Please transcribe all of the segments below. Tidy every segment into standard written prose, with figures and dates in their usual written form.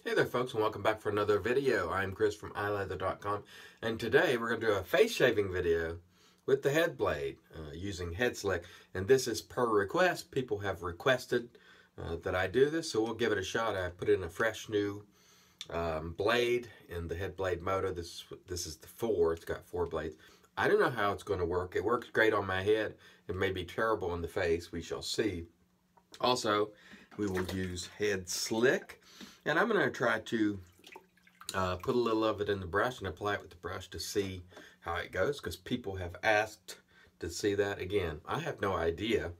Hey there folks, and welcome back for another video. I'm Chris from iLeather.com, and today we're going to do a face shaving video with the Headblade using Headslick. And this is per request. People have requested that I do this, so we'll give it a shot. I put in a fresh new blade in the Headblade motor. This is the 4. It's got 4 blades. I don't know how it's going to work. It works great on my head. It may be terrible in the face. We shall see. Also, we will use Headslick. And I'm going to try to put a little of it in the brush and apply it with the brush to see how it goes, because people have asked to see that. Again, I have no idea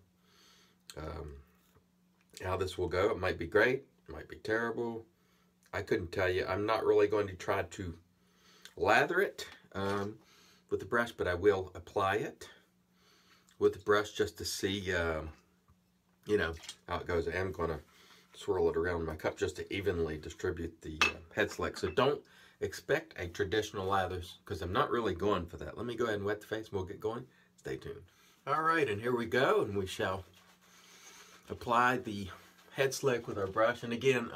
how this will go. It might be great. It might be terrible. I couldn't tell you. I'm not really going to try to lather it with the brush, but I will apply it with the brush just to see, you know, how it goes. I am going to swirl it around my cup just to evenly distribute the Headslick. So don't expect a traditional lathers, because I'm not really going for that. Let me go ahead and wet the face and we'll get going. Stay tuned. All right, and here we go, and we shall apply the Headslick with our brush. And again,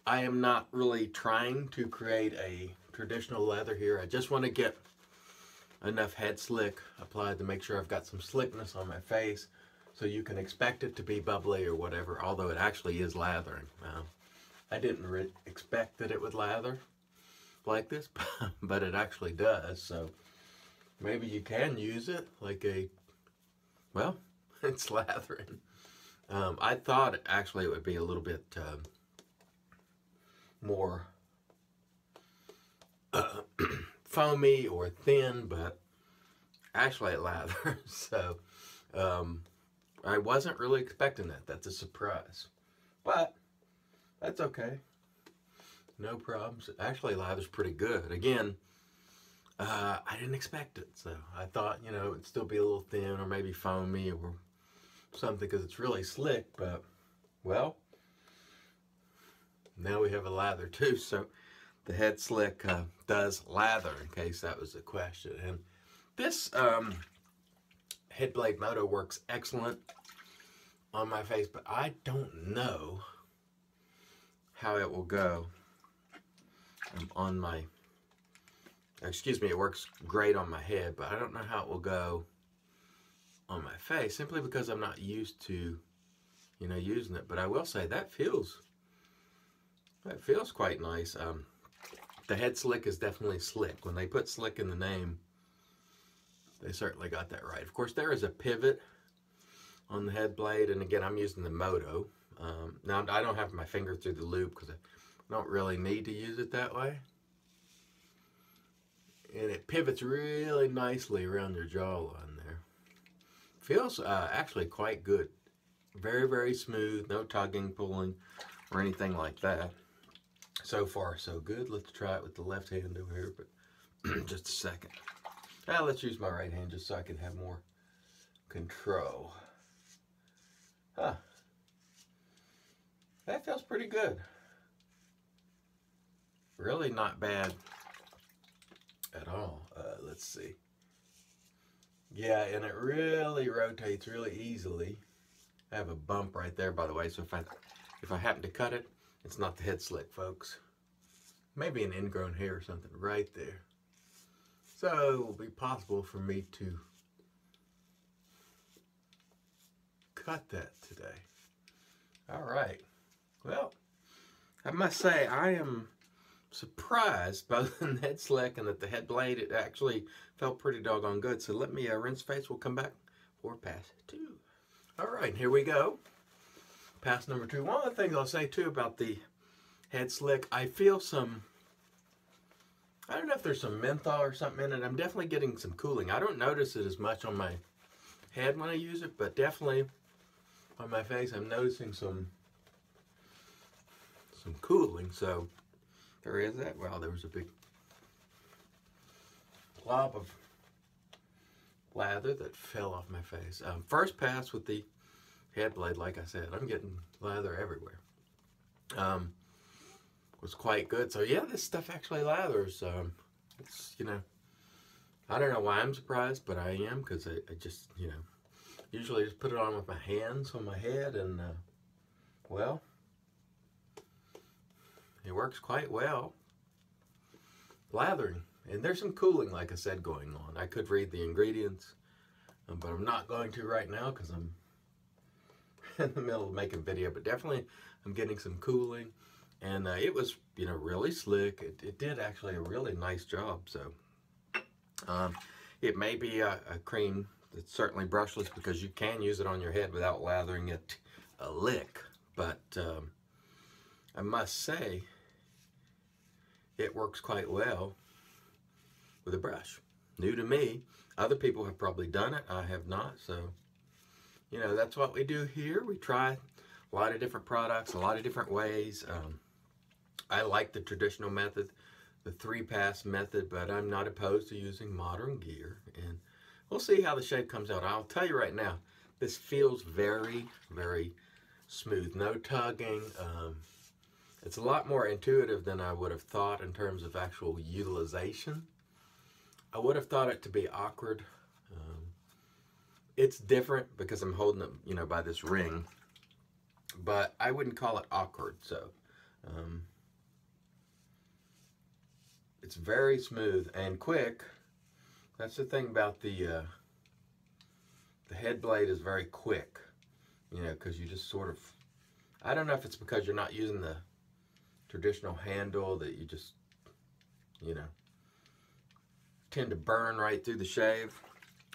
I am not really trying to create a traditional lather here. I just want to get enough Headslick applied to make sure I've got some slickness on my face, so you can expect it to be bubbly or whatever, although it actually is lathering. I didn't expect that it would lather like this, but it actually does. So maybe you can use it like a, well, it's lathering. I thought actually it would be a little bit more foamy or thin, but actually it lathers. So I wasn't really expecting that. That's a surprise. But that's okay. No problems. Actually, lather's pretty good. Again, I didn't expect it. So I thought, you know, it'd still be a little thin or maybe foamy or something, because it's really slick. But, well, now we have a lather too. So the Headslick does lather, in case that was a question. And this Headblade motor works excellent on my face, but I don't know how it will go on my, excuse me, it works great on my head, but I don't know how it will go on my face, simply because I'm not used to, you know, using it. But I will say that feels quite nice. The Headslick is definitely slick. When they put slick in the name, they certainly got that right. Of course, there is a pivot on the Headblade, and again, I'm using the Moto. Now, I don't have my finger through the loop because I don't really need to use it that way. And it pivots really nicely around your jawline there. Feels actually quite good. Very, very smooth. No tugging, pulling, or anything like that. So far, so good. Let's try it with the left hand over here, but just a second. Now, let's use my right hand just so I can have more control. Huh. That feels pretty good. Really not bad at all. Let's see. Yeah, and it really rotates really easily. I have a bump right there, by the way, so if I happen to cut it, it's not the Headslick, folks. Maybe an ingrown hair or something right there. So it will be possible for me to cut that today. All right. Well, I must say I am surprised both in the Headslick and at the Headblade. It actually felt pretty doggone good. So let me rinse face. We'll come back for pass 2. All right, here we go. Pass number 2. One of the things I'll say too about the Headslick, I feel some, I don't know if there's some menthol or something in it. I'm definitely getting some cooling. I don't notice it as much on my head when I use it, but definitely on my face I'm noticing some cooling. So there is that. Wow, there was a big glob of lather that fell off my face. First pass with the Headblade, like I said, I'm getting lather everywhere. Was quite good. So yeah, this stuff actually lathers. It's, you know, I don't know why I'm surprised, but I am, because I just, you know, usually just put it on with my hands on my head, and well, works quite well lathering. And there's some cooling, like I said, going on. I could read the ingredients, but I'm not going to right now because I'm in the middle of making a video. But definitely I'm getting some cooling, and it was, you know, really slick. It did actually a really nice job. So it may be a cream that's certainly brushless, because you can use it on your head without lathering it a lick. But I must say, it works quite well with a brush. New to me. Other people have probably done it. I have not. So, you know, that's what we do here. We try a lot of different products, a lot of different ways. I like the traditional method, the 3-pass method, but I'm not opposed to using modern gear. And we'll see how the shave comes out. I'll tell you right now, this feels very, very smooth. No tugging. It's a lot more intuitive than I would have thought in terms of actual utilization. I would have thought it to be awkward. It's different because I'm holding it, you know, by this ring, but I wouldn't call it awkward. So it's very smooth and quick. That's the thing about the head blade, is very quick, you know, because you just sort of, I don't know if it's because you're not using the traditional handle that you just, you know, tend to burn right through the shave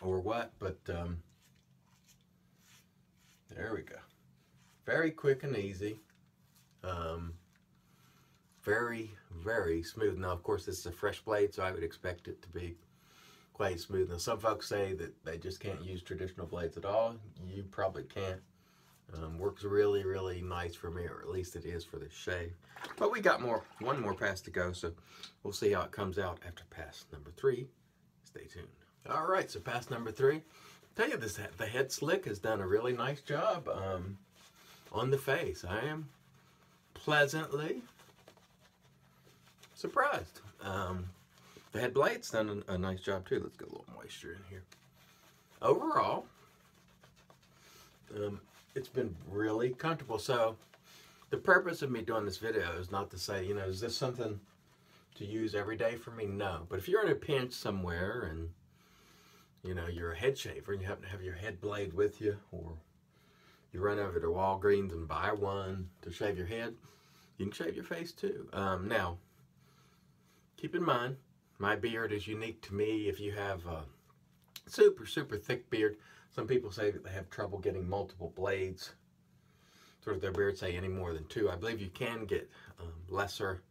or what, but there we go. Very quick and easy. Very, very smooth. Now, of course, this is a fresh blade, so I would expect it to be quite smooth. Now, some folks say that they just can't use traditional blades at all. You probably can't. Works really, really nice for me, or at least it is for this shave. But we got one more pass to go, so we'll see how it comes out after pass number 3. Stay tuned. All right, so pass number 3. I'll tell you, the Headslick has done a really nice job on the face. I am pleasantly surprised. The head blade's done a nice job too. Let's get a little moisture in here. Overall, it's been really comfortable. So the purpose of me doing this video is not to say, you know, is this something to use every day for me? No. But if you're in a pinch somewhere and, you know, you're a head shaver and you happen to have your head blade with you, or you run over to Walgreens and buy one to shave your head, you can shave your face too. Now, keep in mind, my beard is unique to me. If you have a super, super thick beard, some people say that they have trouble getting multiple blades through their beard, say any more than 2. I believe you can get lesser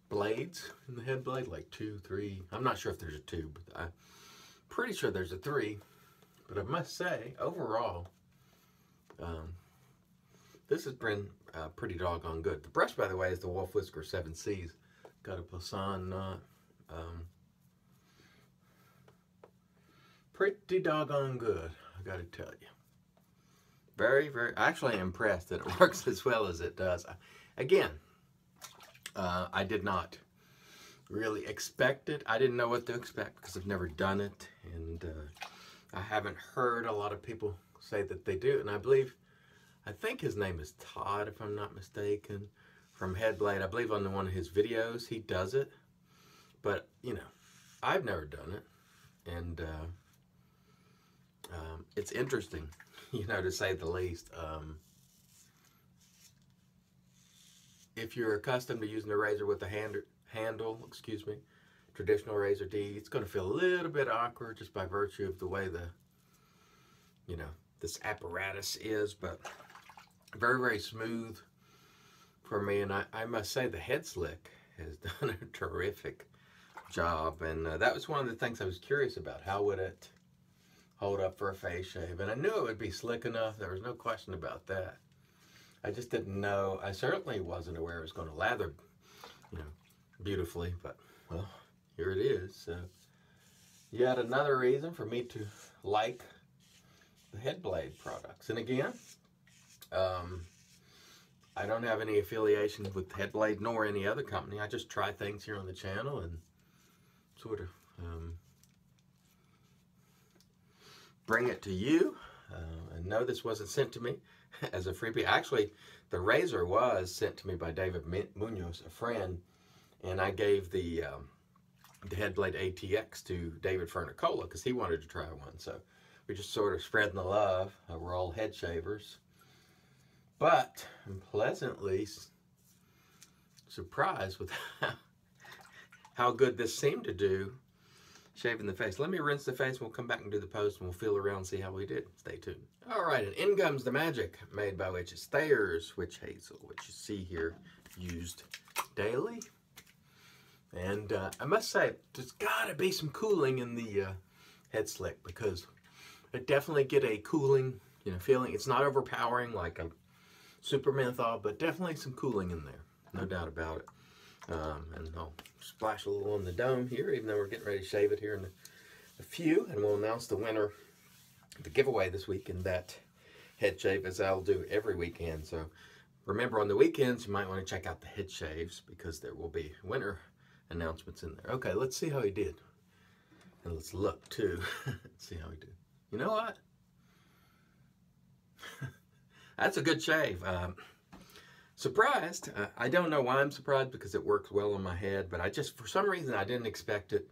blades in the head blade, like 2, 3. I'm not sure if there's a 2, but I'm pretty sure there's a 3. But I must say, overall, this has been pretty doggone good. The brush, by the way, is the Wolf Whisker 7Cs. Got a Poisson knot. Pretty doggone good, I gotta tell you. Very, very, actually impressed that it works as well as it does. Again, I did not really expect it. I didn't know what to expect because I've never done it, and I haven't heard a lot of people say that they do. And I think his name is Todd, if I'm not mistaken, from Headblade. I believe on one of his videos he does it, but you know, I've never done it, and it's interesting, you know, to say the least. If you're accustomed to using a razor with a handle, excuse me, traditional razor D, it's going to feel a little bit awkward just by virtue of the way you know, this apparatus is, but very, very smooth for me. And I must say the Headslick has done a terrific job, and that was one of the things I was curious about. How would it hold up for a face shave? And I knew it would be slick enough. There was no question about that. I just didn't know. I certainly wasn't aware it was going to lather, you know, beautifully. But, well, here it is. So, yet another reason for me to like the Headblade products. And again, I don't have any affiliation with Headblade nor any other company. I just try things here on the channel and sort of bring it to you. And no, this wasn't sent to me. as a freebie. Actually, the razor was sent to me by David Munoz, a friend, and I gave the Headblade ATX to David Fernicola because he wanted to try one. So we just sort of spreading the love. We're all head shavers. But I'm pleasantly surprised with how good this seemed to do shaving the face. Let me rinse the face. We'll come back and do the post, and we'll feel around and see how we did. Stay tuned. All right, and in comes the magic made by Witch's Thayer's Witch Hazel, which you see here used daily. And I must say, there's got to be some cooling in the Headslick, because I definitely get a cooling, feeling. It's not overpowering like a super menthol, but definitely some cooling in there, no doubt about it. And I'll splash a little on the dome here, even though we're getting ready to shave it here in a few, and we'll announce the winner, the giveaway this week in that head shave, as I'll do every weekend. So remember, on the weekends, you might want to check out the head shaves, because there will be winner announcements in there. Okay, let's see how he did. And let's look, too. See how he did. You know what? That's a good shave. Surprised. I don't know why I'm surprised, because it works well on my head, but for some reason, I didn't expect it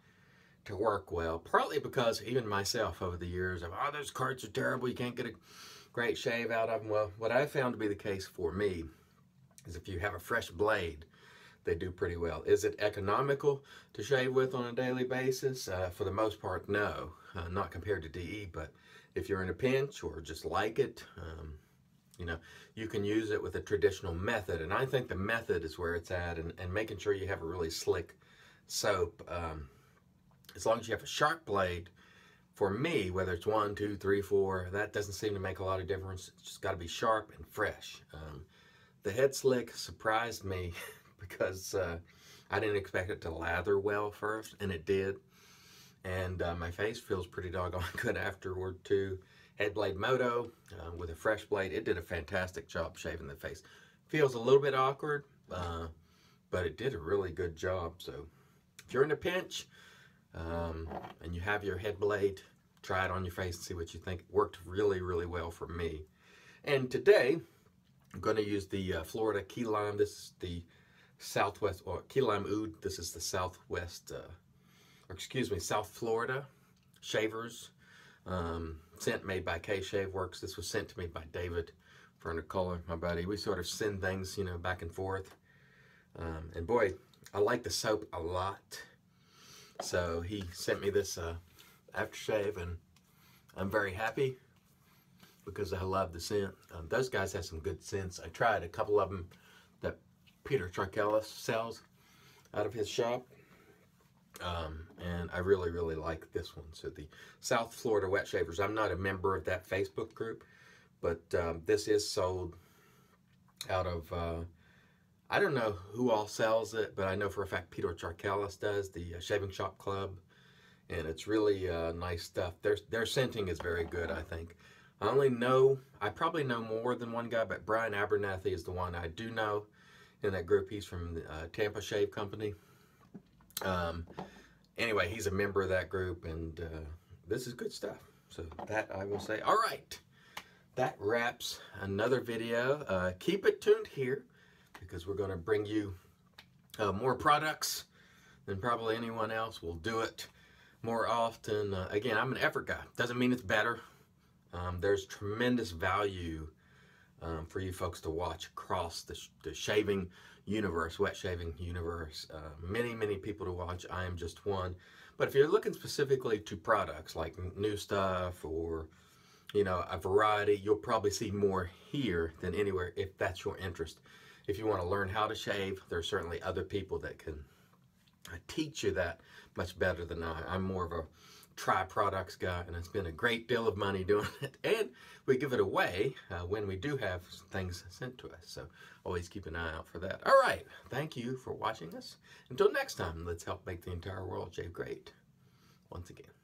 to work well. Partly because even myself over the years, those carts are terrible, you can't get a great shave out of them. Well, what I found to be the case for me is if you have a fresh blade, they do pretty well. Is it economical to shave with on a daily basis? For the most part, no. Not compared to DE, but if you're in a pinch or just like it, you can use it with a traditional method. And I think the method is where it's at, and making sure you have a really slick soap. As long as you have a sharp blade, for me, whether it's 1, 2, 3, 4, that doesn't seem to make a lot of difference. It's just got to be sharp and fresh. The Headslick surprised me because I didn't expect it to lather well first, and it did. And my face feels pretty doggone good afterward, too. Headblade Moto with a fresh blade. It did a fantastic job shaving the face. Feels a little bit awkward, but it did a really good job. So if you're in a pinch and you have your head blade, try it on your face and see what you think. It worked really, really well for me. And today, I'm going to use the Florida Key Lime. This is the Southwest, or Key Lime Oud. This is the Southwest, South Florida Shavers. Scent made by K-Shave Works. This was sent to me by David Fernicola, my buddy. We sort of send things, back and forth. And boy, I like the soap a lot. So he sent me this aftershave, and I'm very happy because I love the scent. Those guys have some good scents. I tried a couple of them that Peter Charkelis sells out of his shop. And I really, really like this one. So the South Florida Wet Shavers. I'm not a member of that Facebook group, but this is sold out of, I don't know who all sells it, but I know for a fact Peter Charkelis does, the Shaving Shop Club, and it's really nice stuff. Their scenting is very good, I think. I probably know more than one guy, but Brian Abernathy is the one I do know in that group. He's from the Tampa Shave Company. Anyway, he's a member of that group, and this is good stuff. So that I will say. All right, that wraps another video. Keep it tuned here, because we're going to bring you more products than probably anyone else. We'll do it more often. Again, I'm an effort guy. Doesn't mean it's better. There's tremendous value for you folks to watch across the shaving universe, wet shaving universe. Many, many people to watch. I am just one. But if you're looking specifically to products like new stuff or, a variety, you'll probably see more here than anywhere if that's your interest. If you want to learn how to shave, there are certainly other people that can teach you that much better than I. I'm more of a try products guy, and it's been a great deal of money doing it, and we give it away when we do have things sent to us, so always keep an eye out for that. All right, thank you for watching us. Until next time, let's help make the entire world shave great once again.